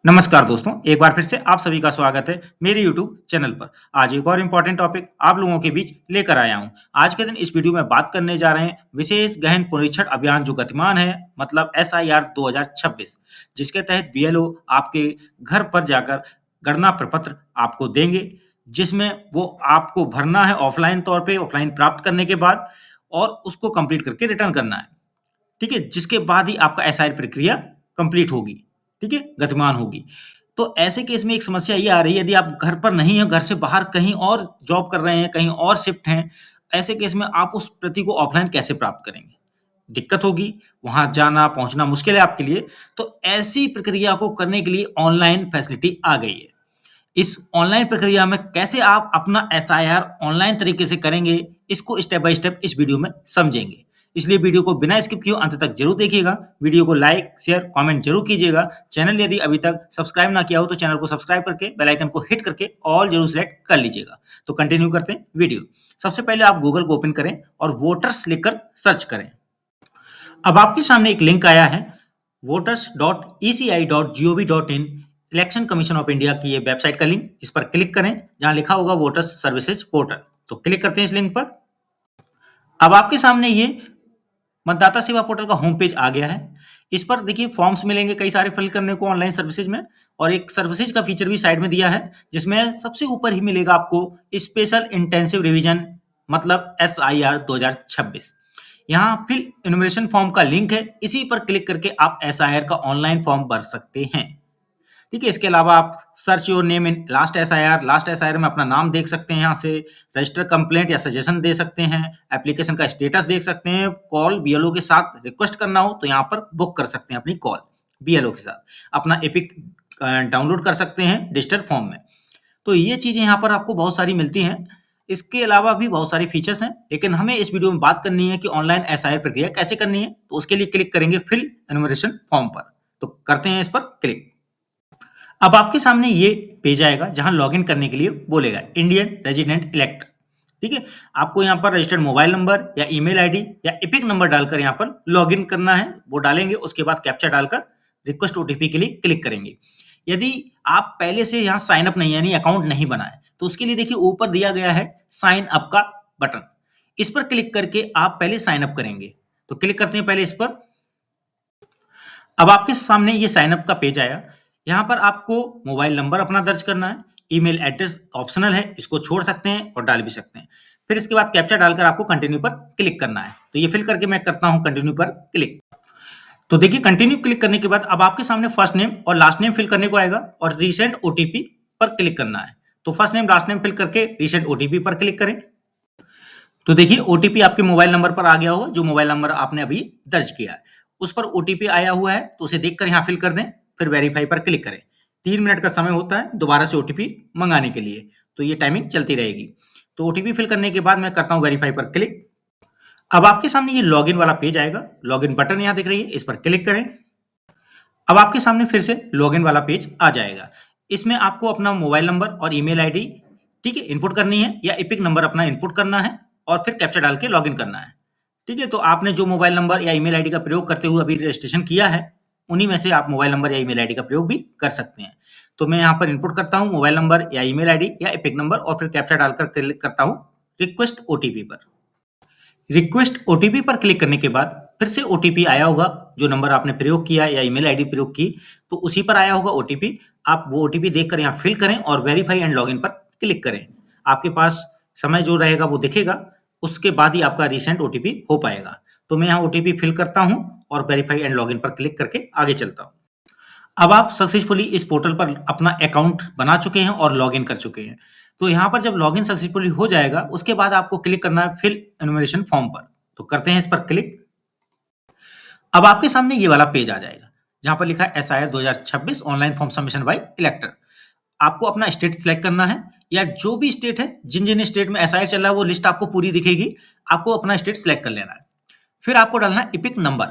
नमस्कार दोस्तों, एक बार फिर से आप सभी का स्वागत है मेरे यूट्यूब चैनल पर। आज एक और इम्पोर्टेंट टॉपिक आप लोगों के बीच लेकर आया हूं। आज के दिन इस वीडियो में बात करने जा रहे हैं विशेष गहन पुनरीक्षण अभियान जो गतिमान है, मतलब एसआईआर 2026, जिसके तहत बीएलओ आपके घर पर जाकर गणना प्रपत्र आपको देंगे, जिसमें वो आपको भरना है ऑफलाइन तौर पे, ऑफलाइन प्राप्त करने के बाद, और उसको कंप्लीट करके रिटर्न करना है। ठीक है, जिसके बाद ही आपका एसआईआर प्रक्रिया कंप्लीट होगी। ठीक है, गतिमान होगी। तो ऐसे केस में एक समस्या ये आ रही है, यदि आप घर पर नहीं हैं, घर से बाहर कहीं और जॉब कर रहे हैं, कहीं और शिफ्ट हैं, ऐसे केस में आप उस प्रति को ऑफलाइन कैसे प्राप्त करेंगे? दिक्कत होगी, वहां जाना पहुंचना मुश्किल है आपके लिए। तो ऐसी प्रक्रिया को करने के लिए ऑनलाइन फैसिलिटी आ गई है। इस ऑनलाइन प्रक्रिया में कैसे आप अपना एसआईआर ऑनलाइन तरीके से करेंगे, इसको स्टेप बाय स्टेप इस वीडियो में समझेंगे। इसलिए वीडियो को बिना स्किप किए अंत तक जरूर देखिएगा। वीडियो को लाइक शेयर कमेंट जरूर कीजिएगा। चैनल यदि अभी तक सब्सक्राइब ना किया हो तो चैनल को सब्सक्राइब करके बेल आइकन को हिट करके ऑल जरूर सेलेक्ट कर लीजिएगा। तो कंटिन्यू करते हैं वीडियो। सबसे पहले आप गूगल को ओपन करें और वोटर्स लिखकर सर्च करें। अब आपके सामने एक लिंक आया है, voters.eci.gov.in, election commission of India की ये वेबसाइट का लिंक। इस पर क्लिक करें जहां लिखा होगा वोटर्स सर्विसेज पोर्टल। तो क्लिक करते हैं इस लिंक पर। अब आपके सामने ये मतदाता सेवा पोर्टल का होम पेज आ गया है। इस पर देखिए फॉर्म्स मिलेंगे कई सारे फिल करने को ऑनलाइन सर्विसेज में, और एक सर्विसेज का फीचर भी साइड में दिया है, जिसमें सबसे ऊपर ही मिलेगा आपको स्पेशल इंटेंसिव रिवीजन, मतलब एसआईआर 2026। यहाँ फिल इन्यूमरेशन फॉर्म का लिंक है, इसी पर क्लिक करके आप एसआईआर का ऑनलाइन फॉर्म भर सकते हैं। ठीक है, इसके अलावा आप search your name in last SIR में अपना नाम देख सकते हैं। यहाँ से रजिस्टर कंप्लेंट या सजेशन दे सकते हैं, एप्लीकेशन का स्टेटस देख सकते हैं, कॉल बीएलओ के साथ रिक्वेस्ट करना हो तो यहाँ पर बुक कर सकते हैं अपनी कॉल बीएलओ के साथ, अपना एपिक डाउनलोड कर सकते हैं डिजिटल फॉर्म में। तो ये चीजें यहाँ पर आपको बहुत सारी मिलती हैं। इसके अलावा भी बहुत सारे फीचर्स हैं, लेकिन हमें इस वीडियो में बात करनी है कि ऑनलाइन एसआईआर प्रक्रिया कैसे करनी है। तो उसके लिए क्लिक करेंगे फिल एनुमरेशन फॉर्म पर। तो करते हैं इस पर क्लिक। अब आपके सामने ये पेज आएगा जहां लॉगिन करने के लिए बोलेगा इंडियन रेजिडेंट इलेक्टर। ठीक है, आपको यहाँ पर रजिस्टर्ड मोबाइल नंबर या ईमेल आईडी या एपिक नंबर डालकर यहाँ पर लॉगिन करना है। वो डालेंगे, उसके बाद कैप्चा डालकर रिक्वेस्ट ओटीपी के लिए क्लिक करेंगे। यदि आप पहले से यहाँ साइन अप नहीं, यानी अकाउंट नहीं बनाए, तो उसके लिए देखिए ऊपर दिया गया है साइन अप का बटन। इस पर क्लिक करके आप पहले साइन अप करेंगे। तो क्लिक करते हैं पहले इस पर। अब आपके सामने ये साइन अप का पेज आया। यहाँ पर आपको मोबाइल नंबर अपना दर्ज करना है, ईमेल एड्रेस ऑप्शनल है, इसको छोड़ सकते हैं और डाल भी सकते हैं। फिर इसके बाद कैप्चा डालकर आपको कंटिन्यू पर क्लिक करना है। तो ये फिल करके मैं करता हूं कंटिन्यू पर क्लिक। तो देखिए कंटिन्यू क्लिक करने के बाद अब आपके सामने फर्स्ट नेम और लास्ट नेम फिल करने को आएगा और रीसेंट ओटीपी पर क्लिक करना है। तो first name last name fill करके रीसेंट ओटीपी पर क्लिक करें। तो देखिए ओटीपी आपके मोबाइल नंबर पर आ गया होगा, जो मोबाइल नंबर आपने अभी दर्ज किया है उस पर ओटीपी आया हुआ है। तो उसे देखकर यहाँ फिल कर दें, फिर वेरीफाई पर क्लिक करें। 3 मिनट का समय होता है दोबारा से ओटीपी मंगाने के लिए, तो ये टाइमिंग चलती रहेगी। तो ओटीपी फिल करने के बाद मैं करता हूँ वेरीफाई पर क्लिक। अब आपके सामने ये लॉगिन वाला पेज आएगा, लॉगिन बटन यहाँ दिख रही है, इस पर क्लिक करें। अब आपके सामने फिर से लॉगिन वाला पेज आ जाएगा। इसमें आपको अपना मोबाइल नंबर और ईमेल आईडी, ठीक है, इनपुट करनी है, या एपिक नंबर अपना इनपुट करना है और फिर कैप्चा डाल के लॉगिन करना है। ठीक है, तो आपने जो मोबाइल नंबर या ईमेल आईडी का प्रयोग करते हुए अभी रजिस्ट्रेशन किया है, उन्हीं में से आप मोबाइल नंबर या ईमेल आईडी का प्रयोग भी कर सकते हैं। तो मैं यहाँ पर इनपुट करता हूँ मोबाइल नंबर या ईमेल आईडी या एपिक नंबर और फिर कैप्चा डालकर क्लिक करता हूँ रिक्वेस्ट ओटीपी पर। रिक्वेस्ट ओटीपी पर क्लिक करने के बाद फिर से ओटीपी आया होगा, जो नंबर आपने प्रयोग किया या ईमेल आईडी प्रयोग की, तो उसी पर आया होगा ओटीपी। आप वो ओटीपी देखकर यहाँ फिल करें और वेरीफाई एंड लॉगिन पर क्लिक करें। आपके पास समय जो रहेगा वो दिखेगा, उसके बाद ही आपका रिसेंट ओटीपी हो पाएगा। तो मैं यहाँ ओटीपी फिल करता हूँ और वेरीफाई एंड लॉगिन पर क्लिक करके आगे चलता हूँ। अब आप सक्सेसफुली इस पोर्टल पर अपना अकाउंट बना चुके हैं और लॉगिन कर चुके हैं। तो यहाँ पर जब लॉगिन सक्सेसफुली हो जाएगा, उसके बाद आपको क्लिक करना है फिल एनुमरेशन फॉर्म पर। तो करते हैं इस पर क्लिक। अब आपके सामने ये वाला पेज आ जाएगा जहां पर लिखा है SIR 2026 online form submission by elector. आपको अपना स्टेट सिलेक्ट करना है, या जो भी स्टेट है, जिन जिन स्टेट में एसआईआर चल रहा है वो लिस्ट आपको पूरी दिखेगी। आपको अपना स्टेट सिलेक्ट कर लेना है। फिर आपको डालना है इपिक नंबर।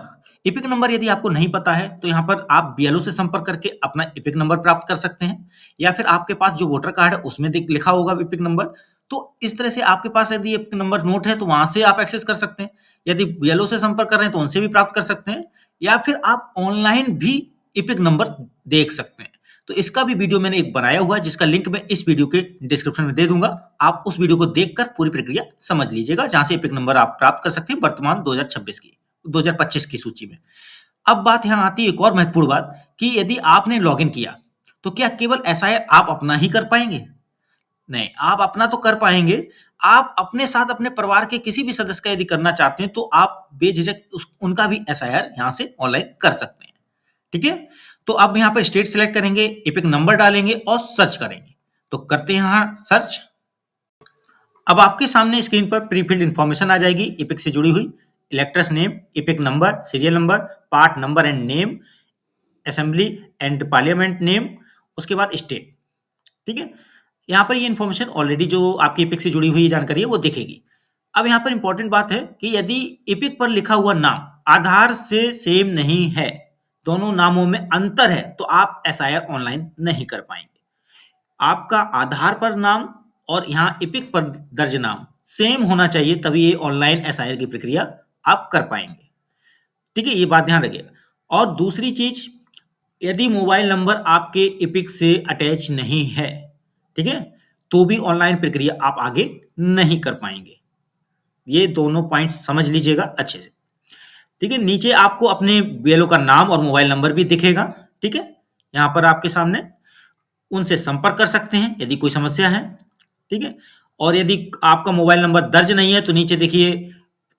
इपिक नंबर यदि आपको नहीं पता है तो यहाँ पर आप बीएलओ से संपर्क करके अपना इपिक नंबर प्राप्त कर सकते हैं, या फिर आपके पास जो वोटर कार्ड है उसमें लिखा होगा इपिक नंबर। तो इस तरह से आपके पास यदि इपिक नंबर नोट है तो वहां से आप एक्सेस कर सकते हैं। यदि बीएलओ से संपर्क कर रहे हैं तो उनसे भी प्राप्त कर सकते हैं, या फिर आप ऑनलाइन भी इपिक नंबर देख सकते हैं। तो इसका भी वीडियो मैंने एक बनाया हुआ है, जिसका लिंक मैं इस वीडियो के डिस्क्रिप्शन में दे दूंगा। आप उस वीडियो को देखकर पूरी प्रक्रिया समझ लीजिएगा, जहां से एपिक नंबर आप प्राप्त कर सकते हैं वर्तमान 2025 की सूची में। अब बात यहाँ आती है एक और महत्वपूर्ण बात, कि यदि आपने लॉगिन किया तो क्या केवल एसआईआर आप अपना ही कर पाएंगे? नहीं, आप अपना तो कर पाएंगे। आप अपने साथ अपने परिवार के किसी भी सदस्य का यदि करना चाहते हैं, तो आप बेझिझक उनका भी एसआईआर यहाँ से ऑनलाइन कर सकते हैं। ठीक है? तो अब यहाँ पर स्टेट सिलेक्ट करेंगे, एपिक नंबर डालेंगे और सर्च करेंगे। तो करते हैं यहाँ सर्च। अब आपके सामने स्क्रीन पर प्री फिल्ड इंफॉर्मेशन आ जाएगी एपिक से जुड़ी हुई। Electors name, epic number, serial number, part number and name, assembly and parliament name, उसके बाद स्टेट। ठीक है? यहाँ पर ये इन्फॉर्मेशन ऑलरेडी जो आपकी एपिक से जुड़ी हुई जानकारी है वो दिखेगी। अब यहाँ पर इंपॉर्टेंट बात है कि यदि एपिक पर लिखा हुआ नाम आधार से सेम नहीं है, दोनों नामों में अंतर है, तो आप एसआईआर ऑनलाइन नहीं कर पाएंगे। आपका आधार पर नाम और यहाँ एपिक पर दर्ज नाम सेम होना चाहिए, तभी ये ऑनलाइन एसआईआर की प्रक्रिया आप कर पाएंगे। ठीक है, ये बात ध्यान रखिएगा। और दूसरी चीज, यदि मोबाइल नंबर आपके एपिक से अटैच नहीं है, ठीक है, तो भी ऑनलाइन प्रक्रिया आप आगे नहीं कर पाएंगे। ये दोनों पॉइंट्स समझ लीजिएगा अच्छे से। ठीक है, नीचे आपको अपने बीएलओ का नाम और मोबाइल नंबर भी दिखेगा। ठीक है, यहाँ पर आपके सामने उनसे संपर्क कर सकते हैं यदि कोई समस्या है। ठीक है, और यदि आपका मोबाइल नंबर दर्ज नहीं है तो नीचे देखिए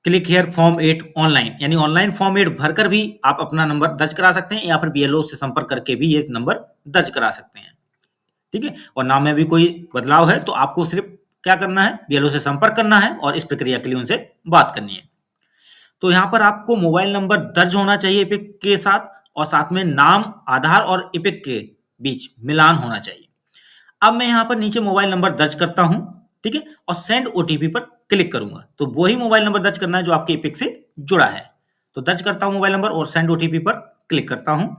क्लिक हियर फॉर्म 8 ऑनलाइन, यानी ऑनलाइन फॉर्म 8 भरकर भी आप अपना नंबर दर्ज करा सकते हैं, या फिर बीएलओ से संपर्क करके भी ये नंबर दर्ज करा सकते हैं। ठीक है, और नाम में भी कोई बदलाव है तो आपको सिर्फ क्या करना है, बीएलओ से संपर्क करना है और इस प्रक्रिया के लिए उनसे बात करनी है। तो यहाँ पर आपको मोबाइल नंबर दर्ज होना चाहिए एपिक के साथ, और साथ में नाम आधार और एपिक के बीच मिलान होना चाहिए। अब मैं यहाँ पर नीचे मोबाइल नंबर दर्ज करता हूँ, ठीक है, और सेंड ओटीपी पर क्लिक करूंगा। तो वही मोबाइल नंबर दर्ज करना है जो आपके एपिक से जुड़ा है। तो दर्ज करता हूँ मोबाइल नंबर और सेंड ओटीपी पर क्लिक करता हूँ।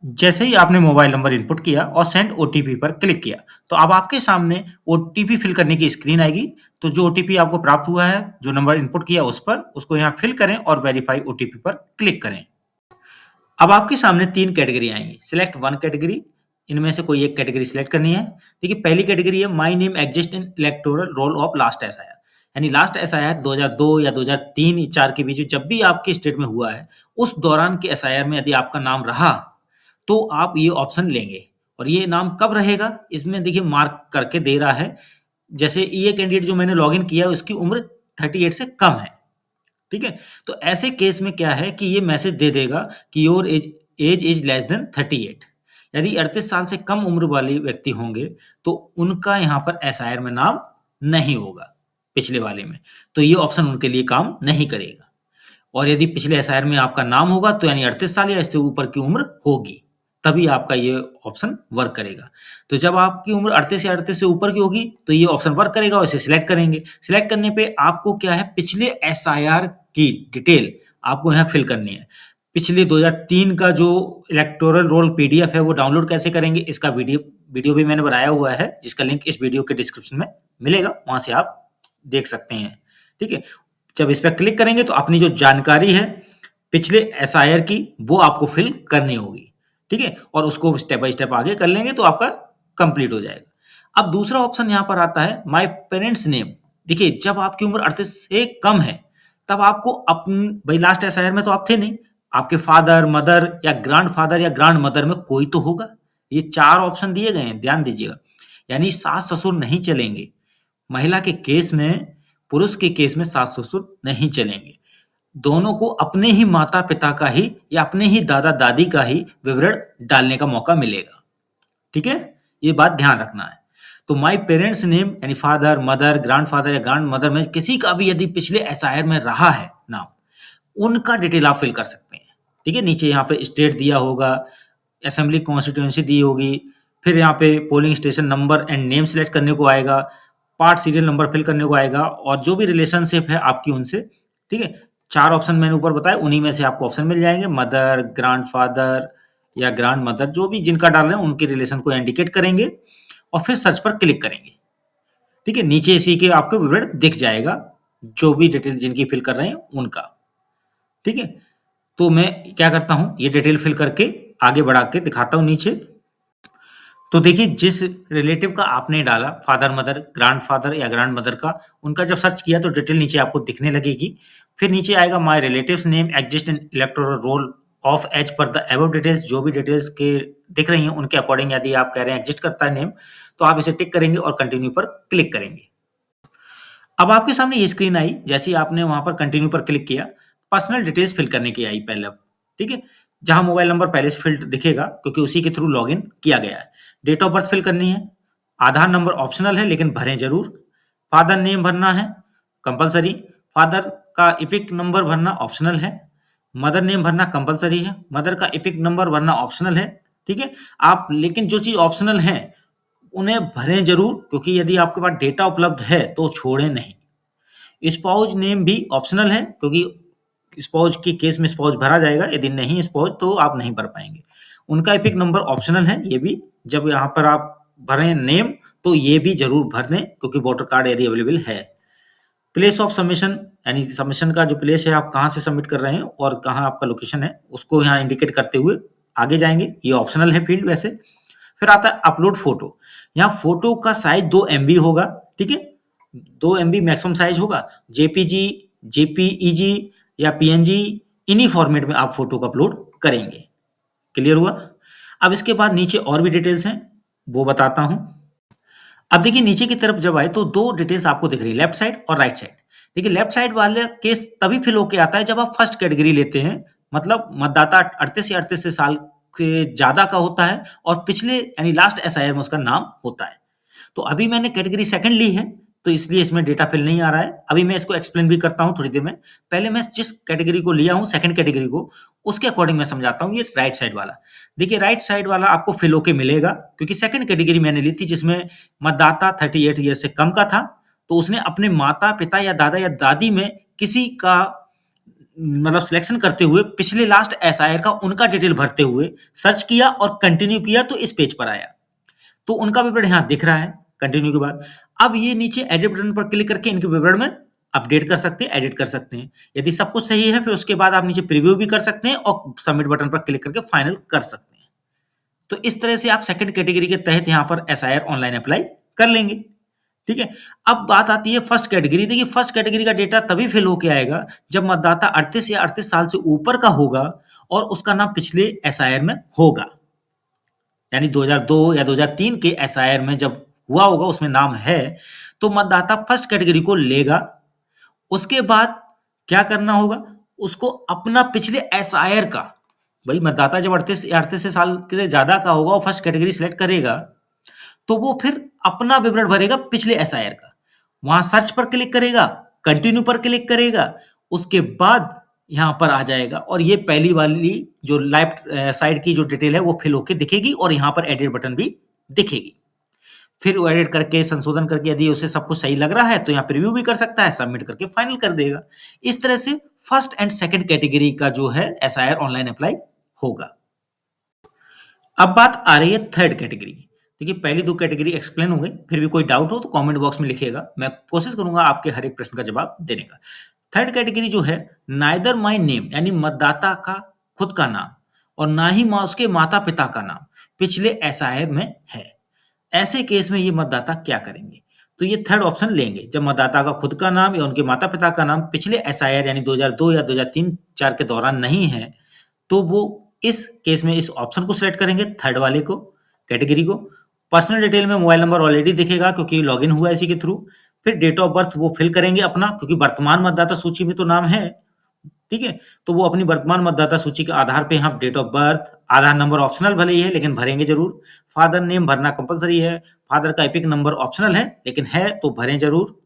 जैसे ही आपने मोबाइल नंबर इनपुट किया और सेंड ओटीपी पर क्लिक किया, तो अब आपके सामने ओटीपी फिल करने की स्क्रीन आएगी। तो जो ओटीपी आपको प्राप्त हुआ है, जो नंबर इनपुट किया उस पर, उसको यहाँ फिल करें और वेरीफाई ओटीपी पर क्लिक करें। अब आपके सामने 3 कैटेगरी आएंगी। सिलेक्ट 1 कैटेगरी, इनमें से कोई एक कैटेगरी सिलेक्ट करनी है। देखिए पहली कैटेगरी है my name exist in electoral roll of last SIR, यानी लास्ट एसआईआर 2002 या 2003-4 के बीच में जब भी आपके स्टेट में हुआ है, उस दौरान के एसआईआर में यदि आपका नाम रहा तो आप ये ऑप्शन लेंगे। और ये नाम कब रहेगा, इसमें देखिए मार्क करके दे रहा है। जैसे ये कैंडिडेट जो मैंने लॉगिन किया है उसकी उम्र 38 से कम है। ठीक है, तो ऐसे केस में क्या है कि ये मैसेज दे देगा कि your age is less than 38। यदि 38 साल से कम उम्र वाले व्यक्ति होंगे तो उनका यहाँ पर एसआईआर में नाम नहीं होगा पिछले वाले में, तो ये ऑप्शन उनके लिए काम नहीं करेगा। और यदि पिछले एसआईआर में आपका नाम होगा तो यानी 38 साल या इससे ऊपर की उम्र होगी, तभी आपका ये ऑप्शन वर्क करेगा। तो जब आपकी उम्र 38 या 38 से ऊपर की होगी तो ये ऑप्शन वर्क करेगा और इसे सिलेक्ट करेंगे। सिलेक्ट करने पे आपको क्या है, पिछले एसआईआर की डिटेल आपको यहाँ फिल करनी है। पिछले 2003 का जो इलेक्टोरल रोल पीडीएफ है वो डाउनलोड कैसे करेंगे, इसका वीडियो भी मैंने बनाया हुआ है, जिसका लिंक इस वीडियो के डिस्क्रिप्शन में मिलेगा, वहां से आप देख सकते हैं। ठीक है, जब इस पर क्लिक करेंगे तो अपनी जो जानकारी है पिछले एसआईआर की वो आपको फिल करनी होगी। ठीक है, और उसको स्टेप बाय स्टेप आगे कर लेंगे तो आपका कंप्लीट हो जाएगा। अब दूसरा ऑप्शन यहाँ पर आता है माय पेरेंट्स नेम। देखिए जब आपकी उम्र 38 से कम है तब आपको भाई लास्ट एसआईआर में तो आप थे नहीं, आपके फादर मदर या ग्रांड फादर या ग्रांड मदर में कोई तो होगा। ये 4 ऑप्शन दिए गए हैं, ध्यान दीजिएगा। यानी सास ससुर नहीं चलेंगे। महिला के केस में, पुरुष के केस में सास ससुर नहीं चलेंगे। दोनों को अपने ही माता पिता का ही या अपने ही दादा दादी का ही विवरण डालने का मौका मिलेगा। ठीक है, ये बात ध्यान रखना है। तो माय पेरेंट्स नेम यानी फादर मदर ग्रैंडफादर या ग्रैंड मदर में किसी का भी यदि पिछले एसआईआर में रहा है नाम, उनका डिटेल आप फिल कर सकते हैं। ठीक है, नीचे यहाँ पे स्टेट दिया होगा, असेंबली कॉन्स्टिट्यूएंसी दी होगी, फिर यहाँ पे polling station number and name select करने को आएगा, पार्ट सीरियल नंबर फिल करने को आएगा, और जो भी रिलेशनशिप है आपकी उनसे। ठीक है, 4 ऑप्शन मैंने ऊपर बताया, उन्हीं में से आपको ऑप्शन मिल जाएंगे। मदर ग्रैंडफादर या ग्रैंड मदर, जो भी जिनका डाल रहे हैं उनके रिलेशन को इंडिकेट करेंगे और फिर सर्च पर क्लिक करेंगे। ठीक है, नीचे इसी के आपको विवरण दिख जाएगा, जो भी डिटेल जिनकी फिल कर रहे हैं उनका। ठीक है, तो मैं क्या करता हूं, ये डिटेल फिल करके आगे बढ़ा के दिखाता हूं नीचे। तो देखिए जिस रिलेटिव का आपने डाला फादर मदर ग्रैंडफादर या ग्रैंड मदर का, उनका जब सर्च किया तो डिटेल नीचे आपको दिखने लगेगी। फिर नीचे आएगा my relatives name exist in electoral roll of as per the above details. जो भी डिटेल्स के दिख रही हैं उनके अकॉर्डिंग यदि आप कह रहे हैं एग्जिस्ट करता है नेम, तो आप इसे टिक करेंगे और कंटिन्यू पर क्लिक करेंगे। अब आपके सामने ये स्क्रीन आई, जैसे ही आपने वहां पर कंटिन्यू पर क्लिक किया, पर्सनल डिटेल्स फिल करने की आई पहले। ठीक है, जहां मोबाइल नंबर पहले से फिल्ड दिखेगा क्योंकि उसी के थ्रू लॉगिन किया गया है। डेट ऑफ बर्थ फिल करनी है। आधार नंबर ऑप्शनल है लेकिन भरें जरूर। फादर नेम भरना है कंपलसरी। फादर का इपिक नंबर भरना ऑप्शनल है। मदर नेम भरना कंपलसरी है। मदर का इपिक नंबर भरना ऑप्शनल है। ठीक है, आप लेकिन जो चीज ऑप्शनल है उन्हें भरें जरूर, क्योंकि यदि आपके पास डेटा उपलब्ध है तो छोड़ें नहीं। स्पाउस नेम भी ऑप्शनल है, क्योंकि स्पाउस के केस में स्पाउस भरा जाएगा, यदि नहीं स्पाउस तो आप नहीं भर पाएंगे। उनका एपिक नंबर ऑप्शनल है, ये भी जब यहाँ पर आप भरें नेम तो ये भी जरूर भर दें, क्योंकि वोटर कार्ड यदि अवेलेबल है। प्लेस ऑफ सबमिशन, यानी सबमिशन का जो प्लेस है, आप कहाँ से सबमिट कर रहे हैं और कहाँ आपका लोकेशन है, उसको यहाँ इंडिकेट करते हुए आगे जाएंगे। ये ऑप्शनल है फील्ड वैसे। फिर आता है अपलोड फोटो। यहाँ फोटो का साइज 2 MB होगा। ठीक है, 2 MB मैक्सिमम साइज होगा। जेपीजी, जेपीईजी या पीएनजी, इन्हीं फॉर्मेट में आप फोटो को अपलोड करेंगे। क्लियर हुआ? अब इसके बाद नीचे और भी डिटेल्स हैं, वो बताता हूं। अब देखिए नीचे की तरफ जब आए तो 2 डिटेल्स आपको दिख रही है, लेफ्ट साइड और राइट साइड। देखिए लेफ्ट साइड वाले केस तभी फिल होके आता है जब आप फर्स्ट कैटेगरी लेते हैं, मतलब मतदाता 38 या 38 साल के ज्यादा का होता है और पिछले यानी लास्ट एसआईआर में उसका नाम होता है। तो अभी मैंने कैटेगरी सेकंड ली है, तो इसलिए इसमें डेटा फिल नहीं आ रहा है। अभी मैं इसको एक्सप्लेन भी करता हूं थोड़ी देर में। पहले मैं जिस कैटेगरी को लिया हूं, सेकंड कैटेगरी को, उसके अकॉर्डिंग मैं समझाता हूं। ये राइट साइड वाला, देखिए राइट साइड वाला आपको फिल होके मिलेगा, क्योंकि सेकंड कैटेगरी मैंने ली थी जिसमें मतदाता 38 ईयर से कम का था। तो उसने अपने माता पिता या दादा या दादी में किसी का मतलब सिलेक्शन करते हुए पिछले लास्ट एसआईआर का उनका डिटेल भरते हुए सर्च किया और कंटिन्यू किया तो इस पेज पर आया। तो उनका विवरण यहाँ दिख रहा है कंटिन्यू के बाद। अब ये नीचे एडिट बटन पर क्लिक करके इनके विवरण में अपडेट कर सकते हैं, एडिट कर सकते हैं। यदि सब कुछ सही है फिर उसके बाद आप नीचे प्रीव्यू भी कर सकते हैं और सबमिट बटन पर क्लिक करके फाइनल कर सकते हैं। तो इस तरह से आप सेकंड कैटेगरी के तहत यहाँ पर एसआईआर ऑनलाइन अप्लाई कर लेंगे। ठीक है, अब बात आती है फर्स्ट कैटेगरी। देखिए फर्स्ट कैटेगरी का डेटा तभी फिल होके आएगा जब मतदाता 38 या 38 साल से ऊपर का होगा और उसका नाम पिछले एसआईआर में होगा, यानी 2002 या 2003 के एसआईआर में जब हुआ होगा उसमें नाम है, तो मतदाता फर्स्ट कैटेगरी को लेगा। उसके बाद क्या करना होगा, उसको अपना पिछले एसआईआर का, भाई मतदाता जब 38 साल के ज्यादा का होगा और फर्स्ट कैटेगरी सिलेक्ट करेगा तो वो फिर अपना विवरण भरेगा पिछले एसआईआर का। वहां सर्च पर क्लिक करेगा, कंटिन्यू पर क्लिक करेगा, उसके बाद यहां पर आ जाएगा और ये पहली वाली जो लेफ्ट साइड की जो डिटेल है वो फिल होके दिखेगी और यहां पर एडिट बटन भी दिखेगी। फिर वो एडिट करके संशोधन करके यदि उसे सब कुछ सही लग रहा है तो यहाँ प्रीव्यू भी कर सकता है, सबमिट करके फाइनल कर देगा। इस तरह से फर्स्ट एंड सेकंड कैटेगरी का जो है एसआईआर ऑनलाइन अप्लाई होगा। अब बात आ रही है थर्ड कैटेगरी की। देखिए पहली 2 कैटेगरी एक्सप्लेन हो गई, फिर भी कोई डाउट हो तो कमेंट बॉक्स में लिखिएगा, मैं कोशिश करूंगा आपके हर एक प्रश्न का जवाब देने का। थर्ड कैटेगरी जो है, नाइदर माय नेम, यानी मतदाता का खुद का नाम और ना ही उसके माता पिता का नाम पिछले एसआईआर में है। ऐसे केस में ये मतदाता क्या करेंगे, तो ये थर्ड ऑप्शन लेंगे। जब मतदाता का खुद का नाम या उनके माता पिता का नाम पिछले एसआईआर यानी 2002 या 2003-4 के दौरान नहीं है, तो वो इस केस में इस ऑप्शन को सिलेक्ट करेंगे, थर्ड वाले को, कैटेगरी को। पर्सनल डिटेल में मोबाइल नंबर ऑलरेडी दिखेगा क्योंकि लॉगिन हुआ है इसी के थ्रू। फिर डेट ऑफ बर्थ वो फिल करेंगे अपना, क्योंकि वर्तमान मतदाता सूची में तो नाम है। ठीक है, तो वो अपनी वर्तमान मतदाता सूची के आधार पे यहाँ date of birth, Aadhaar number optional भले ही है लेकिन भरेंगे जरूर। फादर नेम भरना कंपलसरी है। फादर का एपिक नंबर ऑप्शनल है लेकिन है तो भरें जरूर।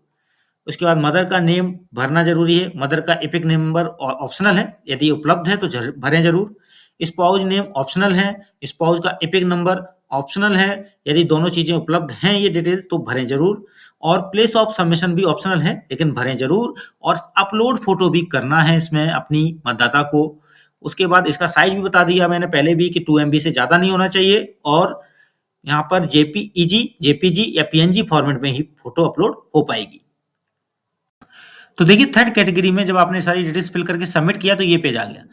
उसके बाद मदर का नेम भरना जरूरी है। मदर का एपिक नंबर ऑप्शनल है, यदि उपलब्ध है तो भरें जरूर। स्पाउस नेम ऑप्शनल है। स्पाउस का एपिक नंबर ऑप्शनल है, यदि दोनों चीजें उपलब्ध हैं ये डिटेल तो भरें जरूर। और प्लेस ऑफ सबमिशन भी ऑप्शनल है लेकिन भरें जरूर। और अपलोड फोटो भी करना है इसमें अपनी मतदाता को। उसके बाद इसका साइज भी बता दिया मैंने पहले भी कि 2 MB से ज्यादा नहीं होना चाहिए और यहाँ पर जेपीईजी, जेपीजी या पीएनजी फॉर्मेट में ही फोटो अपलोड हो पाएगी। तो देखिए थर्ड कैटेगरी में जब आपने सारी डिटेल्स फिल करके सबमिट किया तो ये पेज आ गया।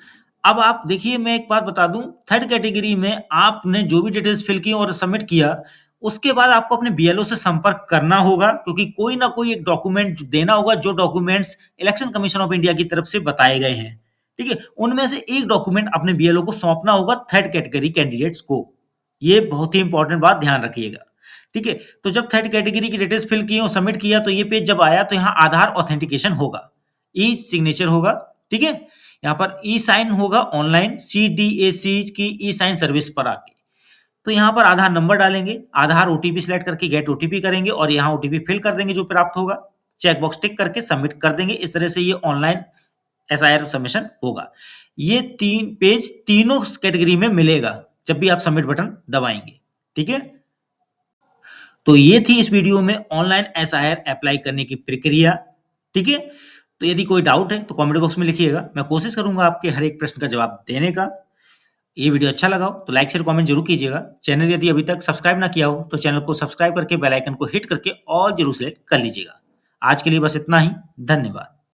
अब आप देखिए, मैं एक बात बता दूँ, थर्ड कैटेगरी में आपने जो भी डिटेल्स फिल की और सबमिट किया, उसके बाद आपको अपने बीएलओ से संपर्क करना होगा, क्योंकि कोई ना कोई एक डॉक्यूमेंट देना होगा, जो documents election commission of India की तरफ से बताए गए हैं, ठीक है? उनमें से एक डॉक्यूमेंट अपने बीएलओ को सौंपना होगा थर्ड कैटेगरी कैंडिडेट्स को। ये बहुत ही इंपॉर्टेंट बात ध्यान रखिएगा, ठीक है? तो जब थर्ड कैटेगरी की डिटेल्स फिल की और सबमिट किया, तो ये पेज जब आया, तो यहाँ आधार ऑथेंटिकेशन होगा, ई सिग्नेचर होगा, ठीक है? यहाँ पर ई साइन होगा ऑनलाइन सीडीएसी की ई साइन सर्विस पर आके। तो यहाँ पर आधार नंबर डालेंगे, आधार ओटीपी सिलेक्ट करके गेट ओटीपी करेंगे और यहाँ ओटीपी फिल कर देंगे जो प्राप्त होगा। चेक बॉक्स टिक करके सबमिट कर देंगे। इस तरह से ये ऑनलाइन एसआईआर सबमिशन होगा। ये 3 पेज तीनों कैटेगरी में मिलेगा जब भी आप सबमिट बटन दबाएंगे, ठीक है? तो ये थी इस वीडियो में ऑनलाइन एसआईआर अप्लाई करने की प्रक्रिया, ठीक है? तो यदि कोई डाउट है तो कमेंट बॉक्स में लिखिएगा, मैं कोशिश करूंगा आपके हर एक प्रश्न का जवाब देने का। ये वीडियो अच्छा लगा हो तो लाइक शेयर कमेंट जरूर कीजिएगा। चैनल यदि अभी तक सब्सक्राइब ना किया हो तो चैनल को सब्सक्राइब करके बेल आइकन को हिट करके और जरूर सेलेक्ट कर लीजिएगा। आज के लिए बस इतना ही, धन्यवाद।